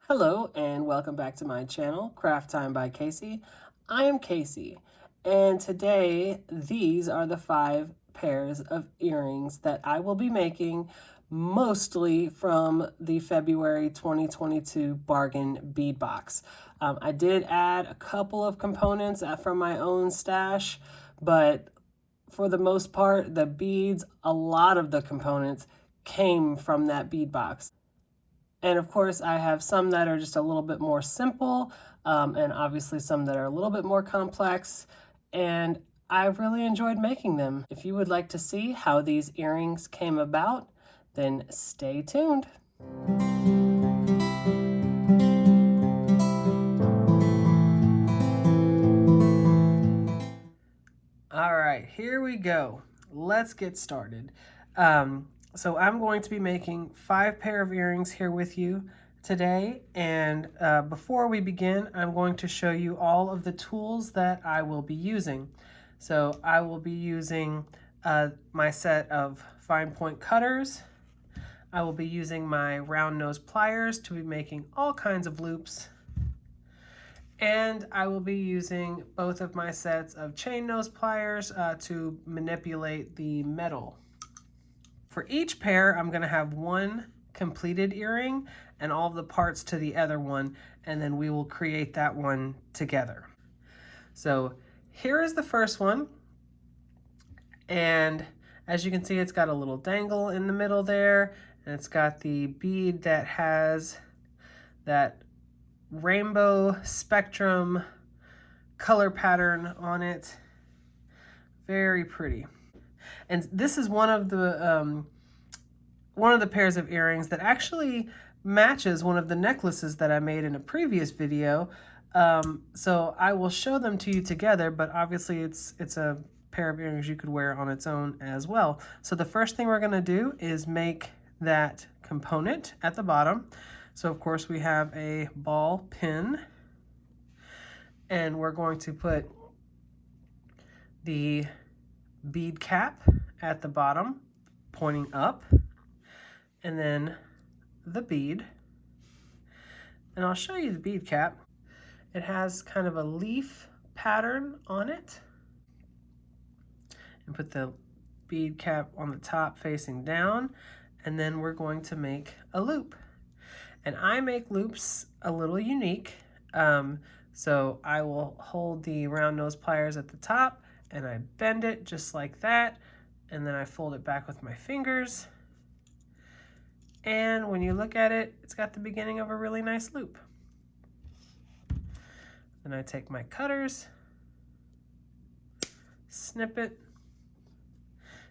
Hello and welcome back to my channel, Craft Time by Casey. I am Casey, and today these are the 5 pairs of earrings that I will be making, mostly from the February 2022 bargain bead box. I did add a couple of components from my own stash, but for the most part, the beads, a lot of the components came from that bead box. And of course, I have some that are just a little bit more simple, and obviously some that are a little bit more complex. And I've really enjoyed making them. If you would like to see how these earrings came about, then stay tuned. All right, here we go. Let's get started. So I'm going to be making 5 pair of earrings here with you today, and before we begin, I'm going to show you all of the tools that I will be using. So I will be using my set of fine point cutters. I will be using my round nose pliers to be making all kinds of loops. And I will be using both of my sets of chain nose pliers to manipulate the metal. For each pair, I'm going to have one completed earring and all of the parts to the other one, and then we will create that one together. So here is the first one, and as you can see, it's got a little dangle in the middle there, and it's got the bead that has that rainbow spectrum color pattern on it. Very pretty. And this is one of the pairs of earrings that actually matches one of the necklaces that I made in a previous video. So I will show them to you together, but obviously it's a pair of earrings you could wear on its own as well. So the first thing we're going to do is make that component at the bottom. So of course we have a ball pin, and we're going to put the bead cap at the bottom pointing up, and then the bead. And I'll show you the bead cap. It has kind of a leaf pattern on it. And put the bead cap on the top facing down, and then we're going to make a loop. And I make loops a little unique. So I will hold the round nose pliers at the top and I bend it just like that. And then I fold it back with my fingers. And when you look at it, it's got the beginning of a really nice loop. Then I take my cutters, snip it.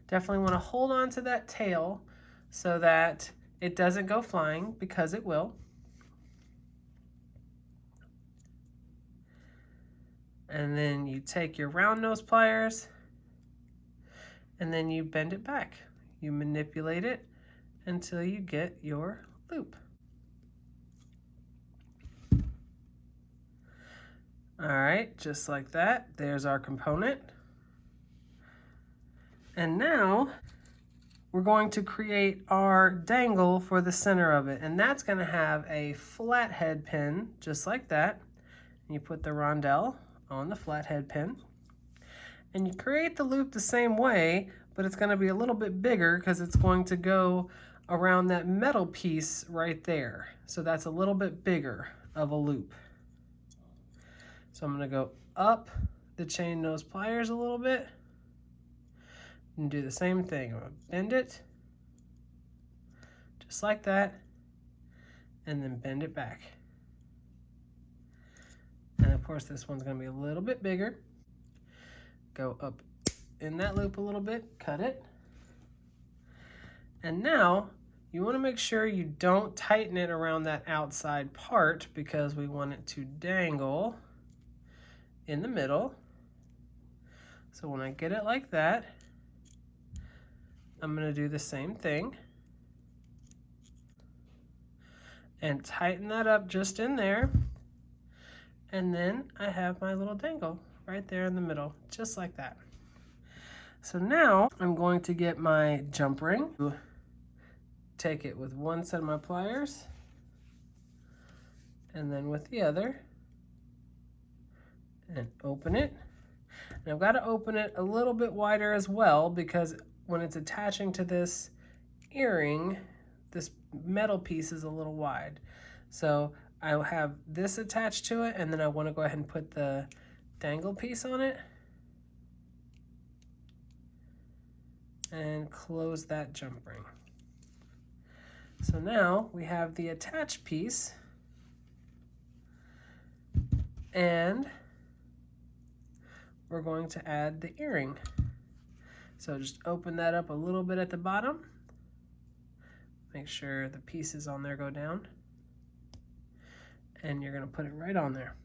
Definitely want to hold on to that tail so that it doesn't go flying, because it will. And then you take your round nose pliers and then you bend it back. You manipulate it until you get your loop. All right, just like that. There's our component. And now we're going to create our dangle for the center of it, and that's going to have a flathead pin just like that. And you put the rondelle on the flathead pin, and you create the loop the same way, but it's going to be a little bit bigger because it's going to go around that metal piece right there. So that's a little bit bigger of a loop. So I'm going to go up the chain nose pliers a little bit and do the same thing. I'm going to bend it just like that, and then bend it back. And of course this one's going to be a little bit bigger. Go up in that loop a little bit, cut it. And now you want to make sure you don't tighten it around that outside part, because we want it to dangle in the middle. So when I get it like that, I'm going to do the same thing and tighten that up just in there. And then I have my little dangle right there in the middle, just like that. So now I'm going to get my jump ring, take it with one set of my pliers, and then with the other, and open it. And I've got to open it a little bit wider as well, because when it's attaching to this earring, this metal piece is a little wide. So I'll have this attached to it, and then I want to go ahead and put the dangle piece on it and close that jump ring. So now we have the attached piece, and we're going to add the earring. So just open that up a little bit at the bottom. Make sure the pieces on there go down. And you're going to put it right on there.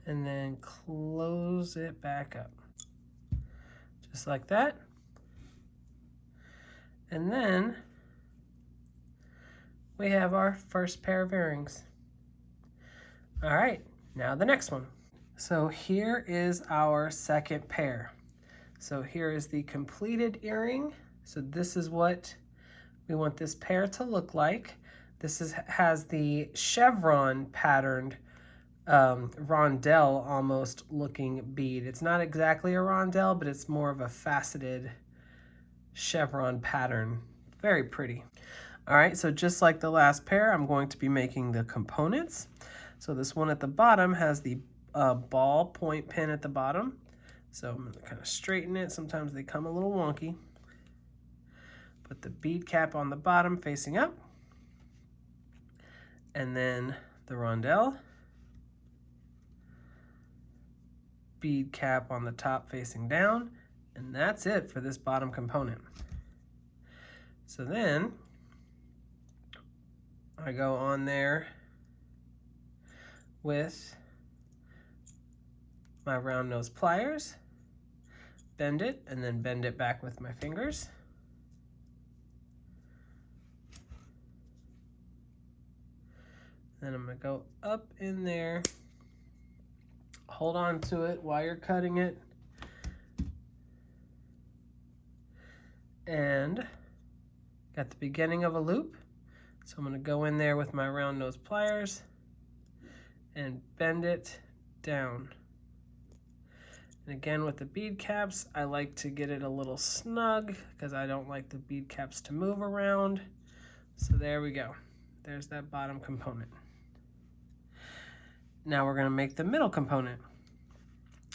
And then close it back up. Just like that. And then we have our first pair of earrings. All right, now the next one. So here is our second pair. So here is the completed earring. So this is what we want this pair to look like. This has the chevron patterned rondelle almost looking bead. It's not exactly a rondelle, but it's more of a faceted chevron pattern. Very pretty. All right, so just like the last pair, I'm going to be making the components. So this one at the bottom has the ball point pin at the bottom. So I'm going to kind of straighten it. Sometimes they come a little wonky. Put the bead cap on the bottom facing up. And then the rondelle. Bead cap on the top facing down. And that's it for this bottom component. So then I go on there with my round nose pliers, bend it, and then bend it back with my fingers. Then I'm going to go up in there, hold on to it while you're cutting it, and got the beginning of a loop. So I'm going to go in there with my round nose pliers and bend it down. And again, with the bead caps, I like to get it a little snug because I don't like the bead caps to move around. So there we go. There's that bottom component. Now we're going to make the middle component.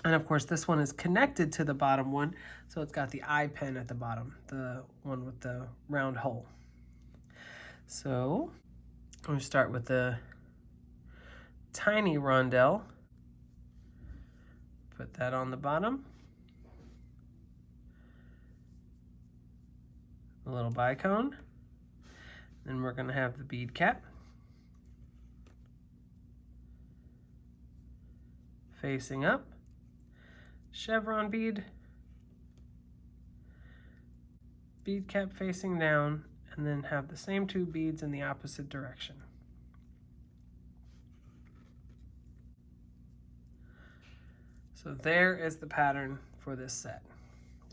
And of course, this one is connected to the bottom one, so it's got the eye pin at the bottom, the one with the round hole. So I'm going to start with the tiny rondelle. Put that on the bottom. A little bicone. Then we're going to have the bead cap facing up. Chevron bead. Bead cap facing down, and then have the same two beads in the opposite direction. So there is the pattern for this set,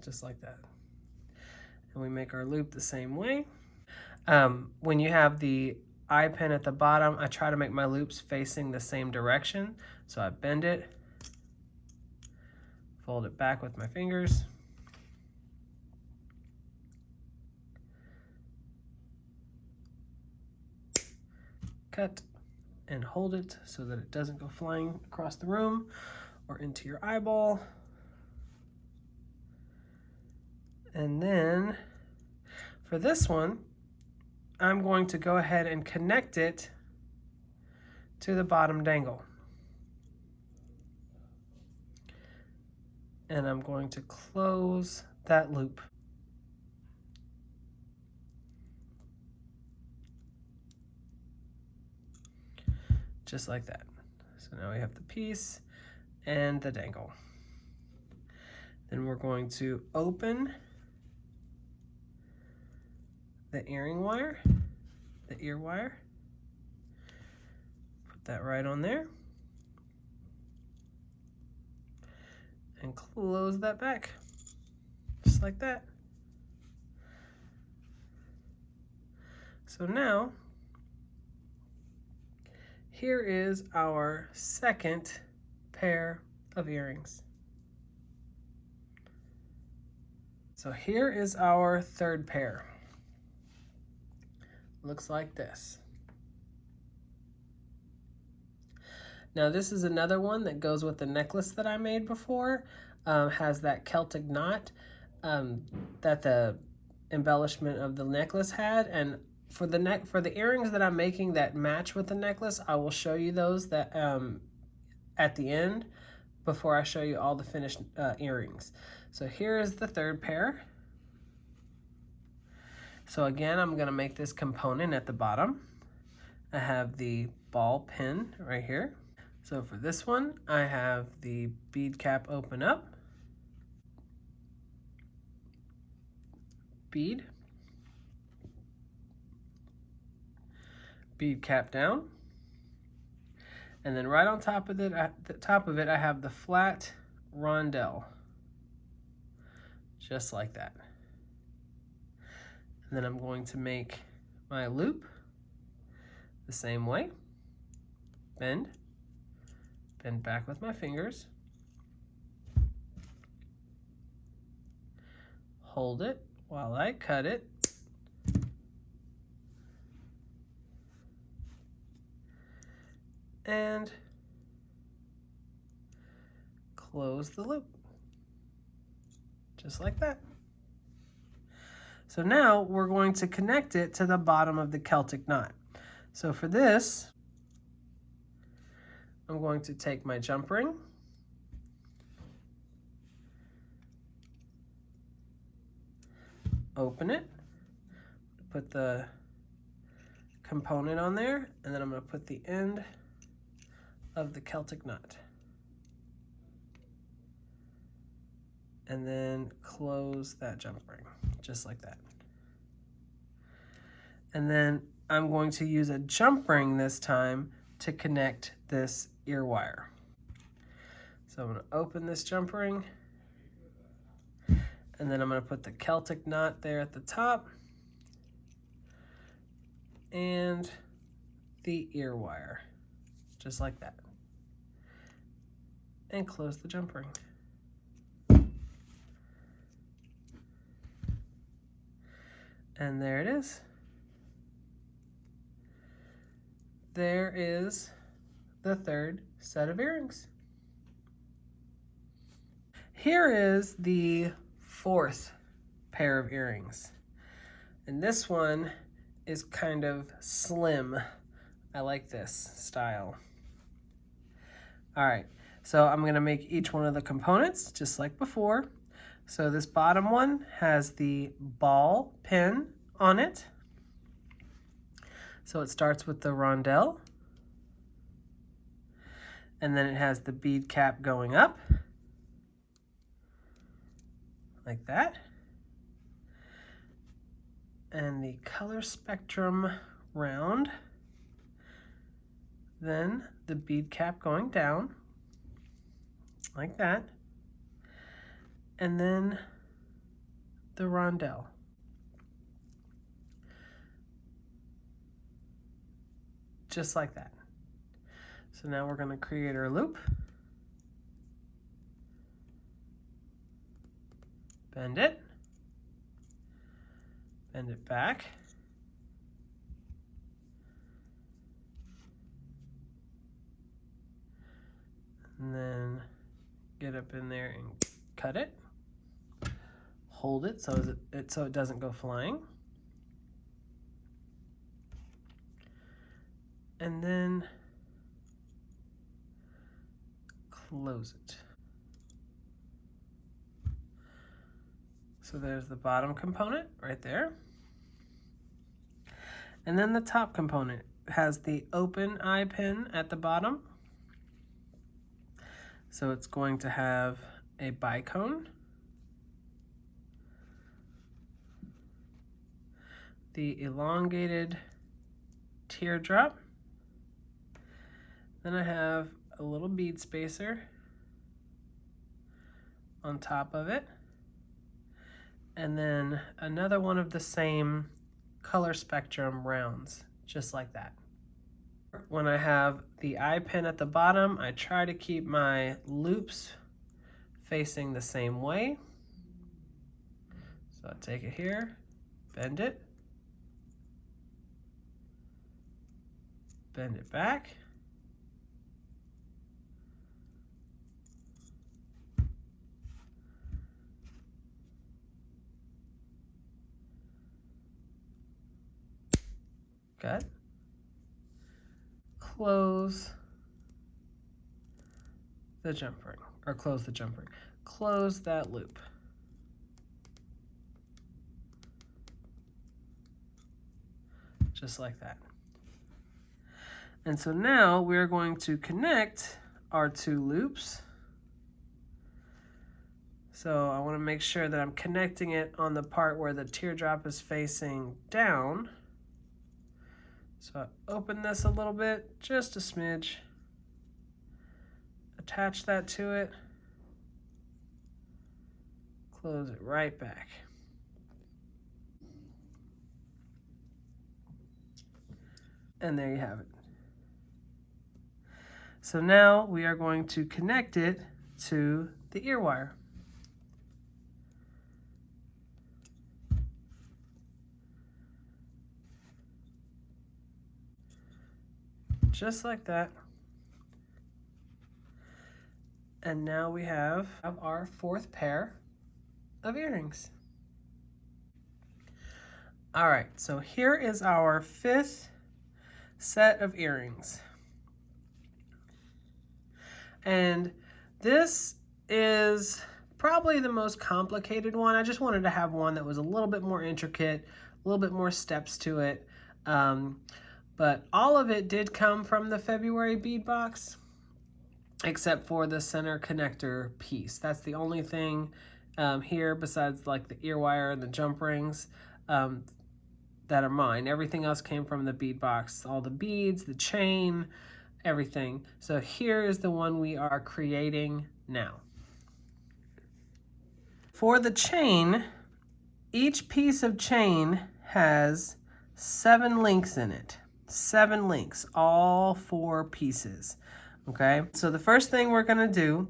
just like that. And we make our loop the same way. When you have the eye pin at the bottom, I try to make my loops facing the same direction. So I bend it, fold it back with my fingers, cut, and hold it so that it doesn't go flying across the room or into your eyeball. And then for this one, I'm going to go ahead and connect it to the bottom dangle. And I'm going to close that loop. Just like that. So now we have the piece and the dangle. Then we're going to open the earring wire, the ear wire. Put that right on there. And close that back, just like that. So now, here is our second pair of earrings. So here is our third pair. Looks like this. Now this is another one that goes with the necklace that I made before. Has that Celtic knot that the embellishment of the necklace had, and for the earrings that I'm making that match with the necklace, I will show you those that at the end before I show you all the finished earrings. So here is the third pair. So again, I'm going to make this component at the bottom. I have the ball pin right here. So for this one, I have the bead cap open up, bead cap down, and then right on top of it, at the top of it, I have the flat rondelle, just like that. And then I'm going to make my loop the same way. Bend back with my fingers. Hold it while I cut it. And close the loop, just like that. So now we're going to connect it to the bottom of the Celtic knot. So for this, I'm going to take my jump ring, open it, put the component on there, and then I'm going to put the end of the Celtic knot. And then close that jump ring, just like that. And then I'm going to use a jump ring this time to connect this ear wire. So I'm going to open this jump ring, and then I'm going to put the Celtic knot there at the top and the ear wire, just like that, and close the jump ring. And there it is. There is the third set of earrings. Here is the fourth pair of earrings. And this one is kind of slim. I like this style. All right, so I'm gonna make each one of the components just like before. So this bottom one has the ball pin on it. So it starts with the rondelle, and then it has the bead cap going up, like that. And the color spectrum round, then the bead cap going down, like that. And then the rondelle. Just like that. So now we're going to create our loop. Bend it back. And then get up in there and cut it. Hold it so it doesn't go flying. And then close it. So there's the bottom component right there. And then the top component has the open eye pin at the bottom. So it's going to have a bicone, the elongated teardrop. Then I have a little bead spacer on top of it. And then another one of the same color spectrum rounds, just like that. When I have the eye pin at the bottom, I try to keep my loops facing the same way. So I take it here, bend it back. Good. Close the jump ring, or close the jump ring. Close that loop. Just like that. And so now we're going to connect our two loops. So I want to make sure that I'm connecting it on the part where the teardrop is facing down. So I open this a little bit, just a smidge. Attach that to it. Close it right back. And there you have it. So now we are going to connect it to the ear wire. Just like that. And now we have our fourth pair of earrings. All right, so here is our fifth set of earrings. And this is probably the most complicated one. I just wanted to have one that was a little bit more intricate, a little bit more steps to it. But all of it did come from the February bead box, except for the center connector piece. That's the only thing here besides like the ear wire and the jump rings that are mine. Everything else came from the bead box. All the beads, the chain, everything. So here is the one we are creating now. For the chain, each piece of chain has 7 links in it. 7 links, all 4 pieces. Okay, so the first thing we're going to do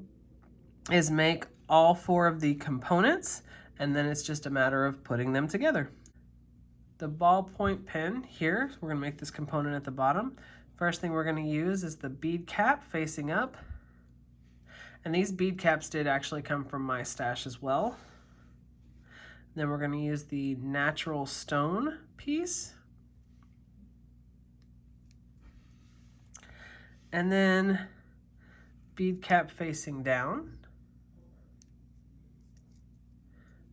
is make all 4 of the components, and then it's just a matter of putting them together. The ballpoint pen here, so we're going to make this component at the bottom. First thing we're going to use is the bead cap facing up. And these bead caps did actually come from my stash as well. Then we're going to use the natural stone piece. And then bead cap facing down.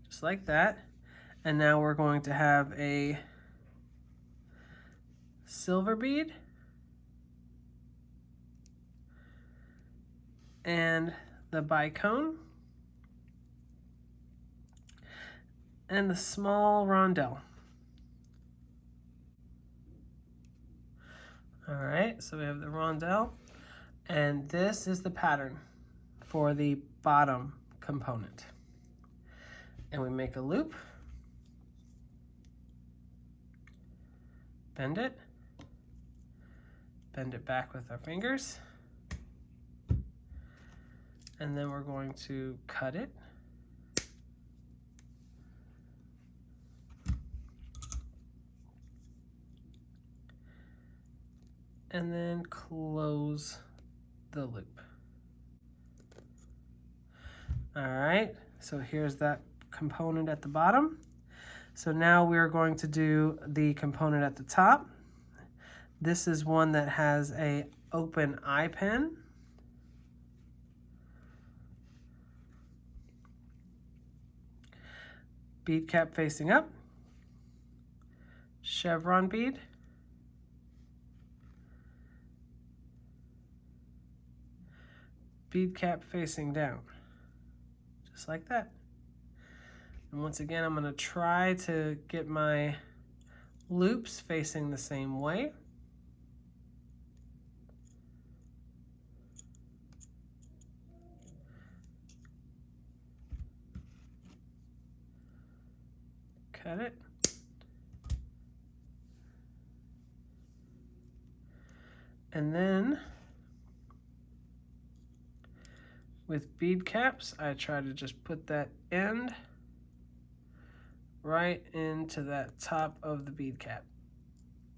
Just like that. And now we're going to have a silver bead and the bicone and the small rondelle. All right, so we have the rondelle, and this is the pattern for the bottom component. And we make a loop, bend it back with our fingers, and then we're going to cut it. And then close the loop. All right, so here's that component at the bottom. So now we're going to do the component at the top. This is one that has a open eye pin. Bead cap facing up. Chevron bead. Bead cap facing down, just like that. And once again, I'm going to try to get my loops facing the same way. Cut it. And then with bead caps, I try to just put that end right into that top of the bead cap.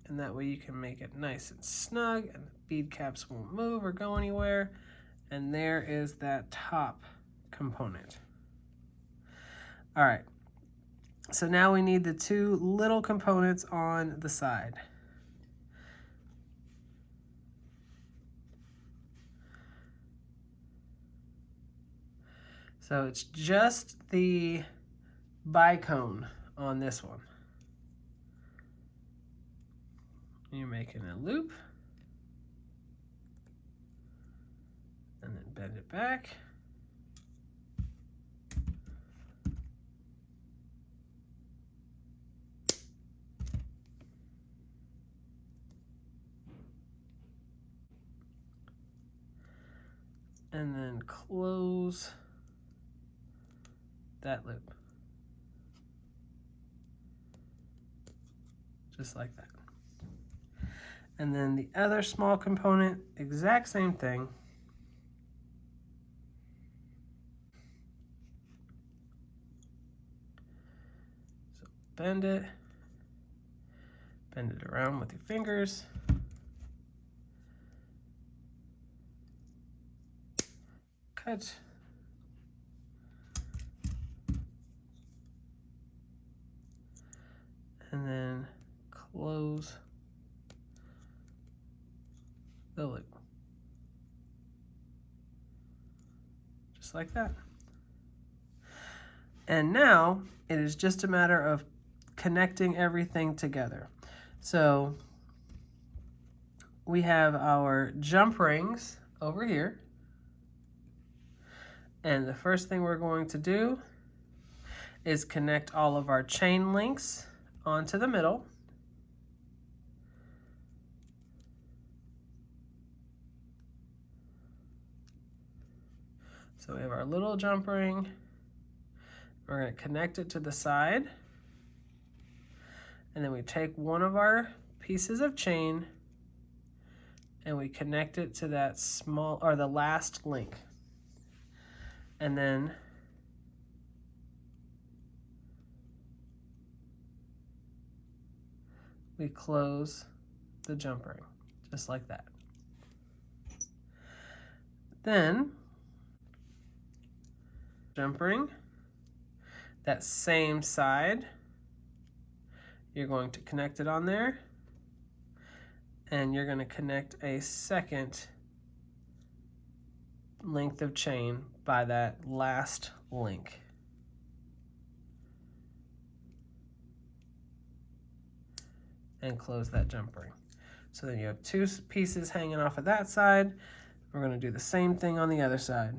And that way you can make it nice and snug and the bead caps won't move or go anywhere. And there is that top component. All right, so now we need the two little components on the side. So it's just the bicone on this one. You're making a loop and then bend it back. And then close that loop. Just like that. And then the other small component, exact same thing. So bend it around with your fingers. Cut. And then close the loop. Just like that. And now it is just a matter of connecting everything together. So we have our jump rings over here. And the first thing we're going to do is connect all of our chain links onto the middle. So we have our little jump ring. We're going to connect it to the side. And then we take one of our pieces of chain and we connect it to that small, or the last link. And then we close the jump ring, just like that. Then, jump ring, that same side, you're going to connect it on there, and you're going to connect a second length of chain by that last link. And close that jump ring. So then you have two pieces hanging off of that side. We're going to do the same thing on the other side.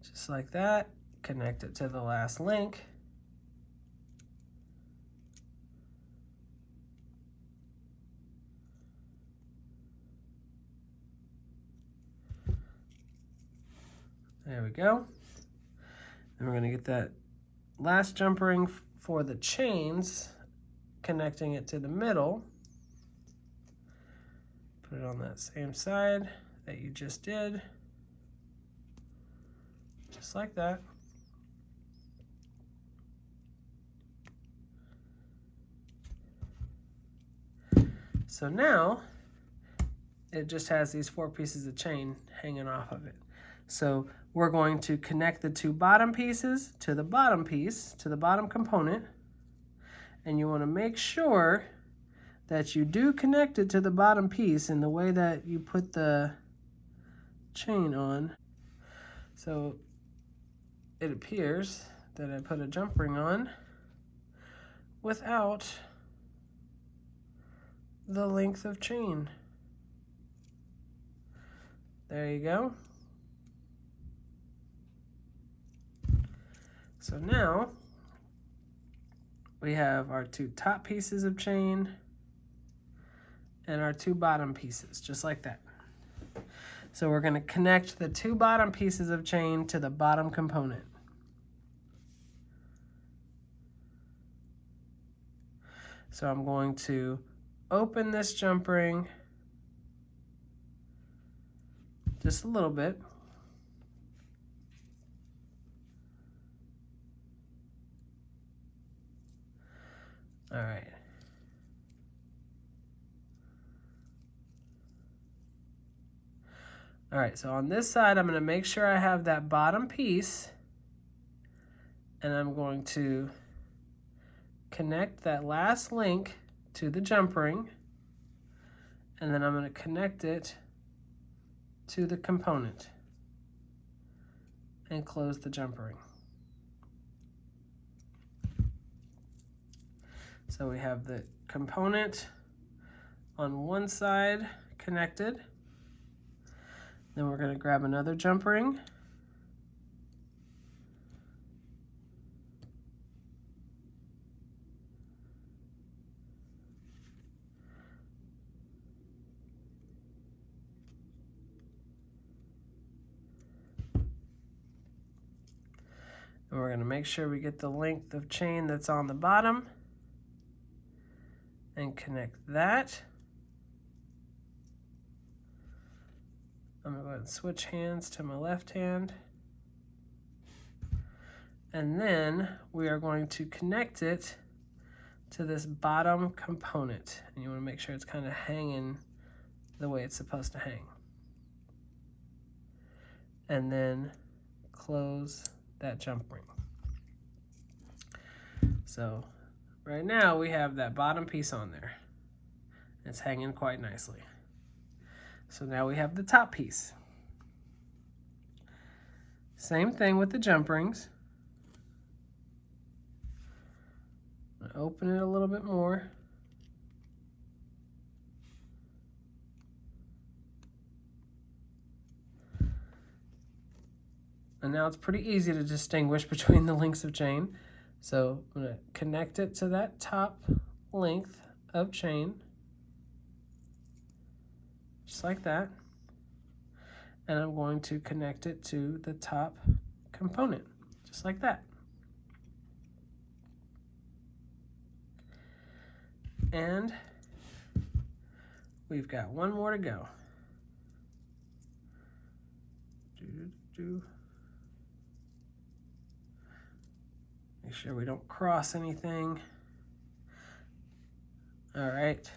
Just like that. Connect it to the last link. There we go. And we're going to get that last jump ring for the chains, connecting it to the middle. Put it on that same side that you just did. Just like that. So now it just has these 4 pieces of chain hanging off of it. So we're going to connect the 2 bottom pieces to the bottom piece, to the bottom component. And you want to make sure that you do connect it to the bottom piece in the way that you put the chain on. So it appears that I put a jump ring on without the length of chain. There you go. So now we have our 2 top pieces of chain and our 2 bottom pieces, just like that. So we're going to connect the 2 bottom pieces of chain to the bottom component. So I'm going to open this jump ring just a little bit. All right. All right, so on this side, I'm going to make sure I have that bottom piece, and I'm going to connect that last link to the jump ring, and then I'm going to connect it to the component and close the jump ring. So we have the component on one side connected. Then we're going to grab another jump ring. And we're going to make sure we get the length of chain that's on the bottom and connect that. I'm going to go ahead and switch hands to my left hand. And then we are going to connect it to this bottom component. And you want to make sure it's kind of hanging the way it's supposed to hang. And then close that jump ring. So right now we have that bottom piece on there. It's hanging quite nicely. So now we have the top piece. Same thing with the jump rings. Open it a little bit more. And now it's pretty easy to distinguish between the links of chain. So I'm going to connect it to that top length of chain, just like that. And I'm going to connect it to the top component, just like that. And we've got one more to go. Make sure we don't cross anything. All right.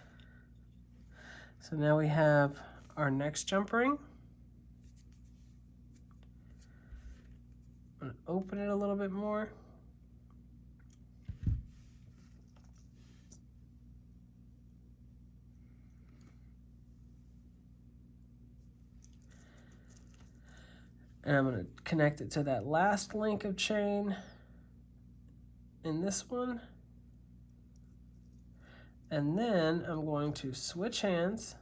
So now we have our next jump ring. I'm going to open it a little bit more. And I'm going to connect it to that last link of chain in this one. And then I'm going to switch hands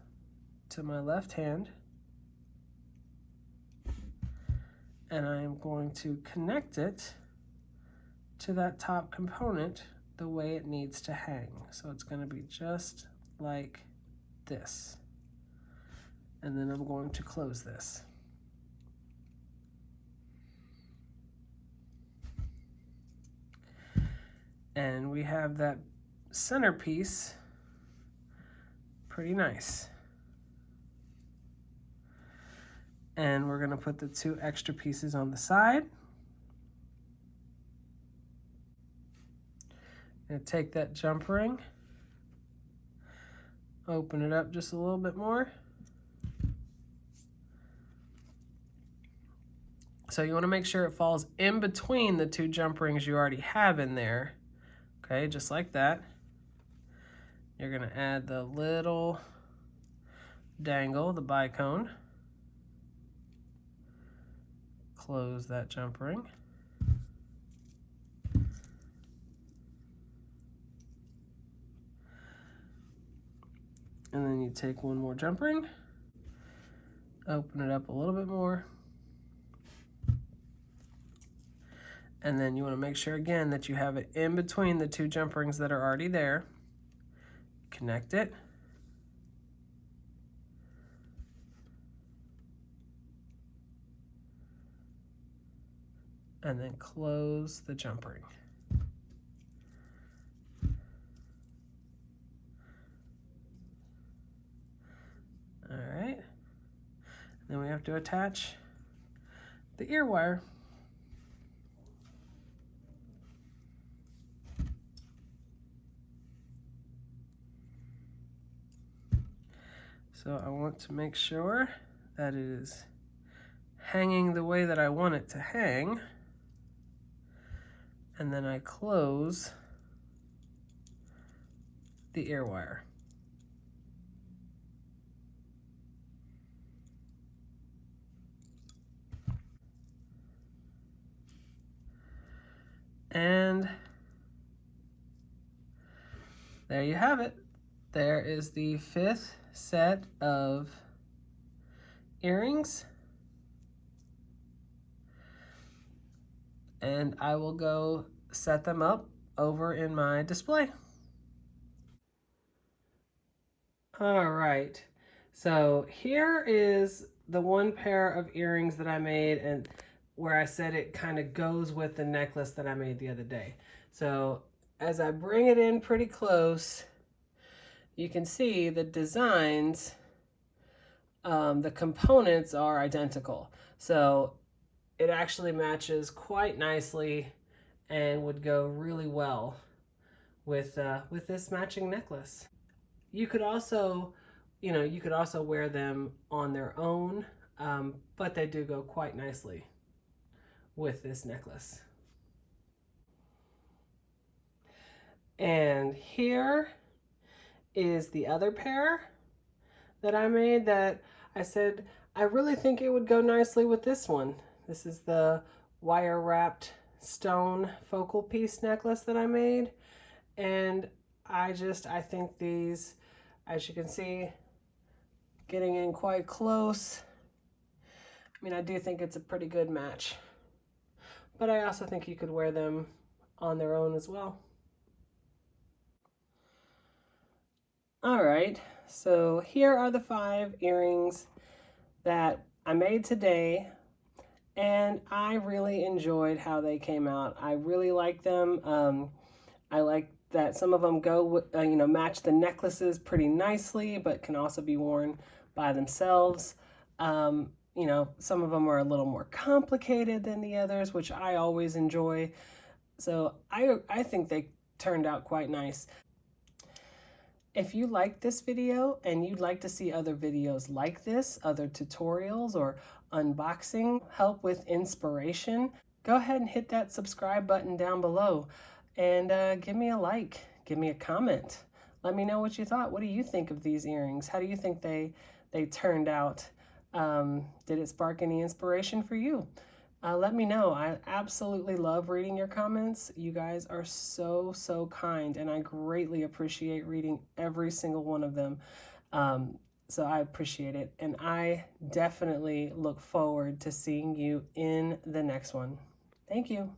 to my left hand. And I am going to connect it to that top component the way it needs to hang. So it's going to be just like this. And then I'm going to close this. And we have that centerpiece pretty nice. And we're going to put the two extra pieces on the side. And take that jump ring, open it up just a little bit more. So you want to make sure it falls in between the two jump rings you already have in there. Okay, just like that. You're going to add the little dangle, the bicone. Close that jump ring. And then you take one more jump ring, open it up a little bit more. And then you want to make sure again that you have it in between the two jump rings that are already there. Connect it. And then close the jump ring. Then we have to attach the ear wire. So I want to make sure that it is hanging the way that I want it to hang. And then I close the ear wire. And there you have it. There is the 5th set of earrings. And I will go set them up over in my display. All right, so here is the one pair of earrings that I made, and where I said it kind of goes with the necklace that I made the other day. So as I bring it in pretty close, you can see the designs, the components are identical. So it actually matches quite nicely and would go really well with this matching necklace. You could also, you could also wear them on their own, but they do go quite nicely with this necklace. And here is the other pair that I made that I said I really think it would go nicely with this one. This is the wire wrapped stone focal piece necklace that I made. And I think these, as you can see, getting in quite close. I mean, I do think it's a pretty good match, but I also think you could wear them on their own as well. All right, so here are the 5 earrings that I made today, and I really enjoyed how they came out. I really like them. I like that some of them go, match the necklaces pretty nicely, but can also be worn by themselves. Some of them are a little more complicated than the others, which I always enjoy. So I think they turned out quite nice. If you like this video and you'd like to see other videos like this, other tutorials or unboxing, help with inspiration, go ahead and hit that subscribe button down below and give me a like, give me a comment. Let me know what you thought. What do you think of these earrings? How do you think they turned out? Did it spark any inspiration for you? Let me know. I absolutely love reading your comments. You guys are so, so kind, and I greatly appreciate reading every single one of them. So I appreciate it, and I definitely look forward to seeing you in the next one. Thank you.